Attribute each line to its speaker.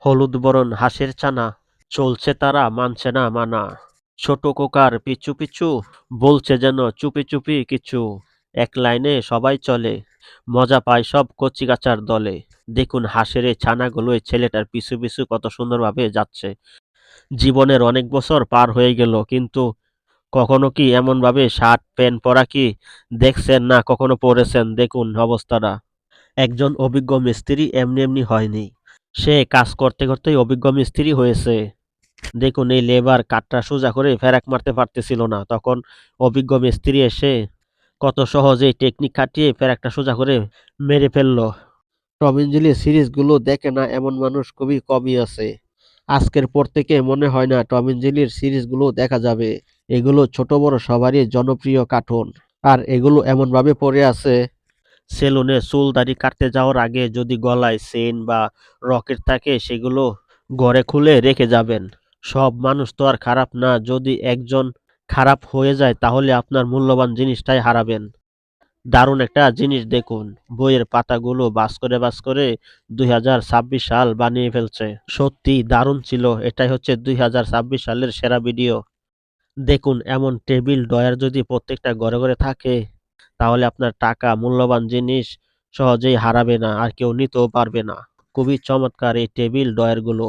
Speaker 1: হলুদ বরণ হাঁসের ছানা, চলছে তারা মানছে না মানা। ছোট খোকার পিছু পিছু, বলছে যেন চুপি চুপি কিছু। এক লাইনে সবাই চলে, মজা পায় সব কচিকাঁচার দলে। দেখুন হাঁসের এই ছানাগুলো এই ছেলেটার পিছু পিছু কত সুন্দরভাবে যাচ্ছে। জীবনের অনেক বছর পার হয়ে গেল, কিন্তু কখনো কি এমনভাবে শার্ট প্যান্ট পরা কি দেখছেন, না কখনো পরেছেন? দেখুন অবস্থাটা। একজন অভিজ্ঞ মিস্ত্রি এমনি এমনি হয়নি, সে কাজ করতে করতেই অভিজ্ঞ মিস্ত্রি হয়েছে। দেখুন এই লেবার কাঠটা সোজা করে ফেরাক মারতে পারতেছিল না, তখন অভিজ্ঞ মিস্ত্রি এসে কত সহজেই টেকনিক খাটিয়ে ফেরাকটা সোজা করে মেরে ফেললো। টম এন্ড জেরি সিরিজগুলো দেখে না এমন মানুষ খুবই কমই আছে। আজকের পর থেকে মনে হয় না টম এন্ড জেরির সিরিজগুলো দেখা যাবে। এগুলো ছোট বড় সবারই জনপ্রিয় কার্টুন। আর এগুলো এমনভাবে পড়ে আছে, সেলুনে চুল দাড়ি কাটতে যাওয়ার আগে যদি গলায় চেইন বা রকেট থাকে সেগুলো ঘরে খুলে রেখে যাবেন। সব মানুষ তো আর খারাপ না, যদি একজন খারাপ হয়ে যায় তাহলে আপনার মূল্যবান জিনিসটাই হারাবেন। দারুণ একটা জিনিস দেখুন, বইয়ের পাতাগুলো ভাঁজ করে 2026 সাল বানিয়ে ফেলছে। সত্যি দারুণ ছিল, এটাই হচ্ছে 2026 সালের সেরা ভিডিও। দেখুন এমন টেবিল ড্রয়ার যদি প্রত্যেকটা ঘরে ঘরে থাকে, তাহলে আপনার টাকা মূল্যবান জিনিস সহজেই হারাবে না, আর কেউ নিতেও পারবে না। খুবই চমৎকার এই টেবিল ড্রয়ারগুলো।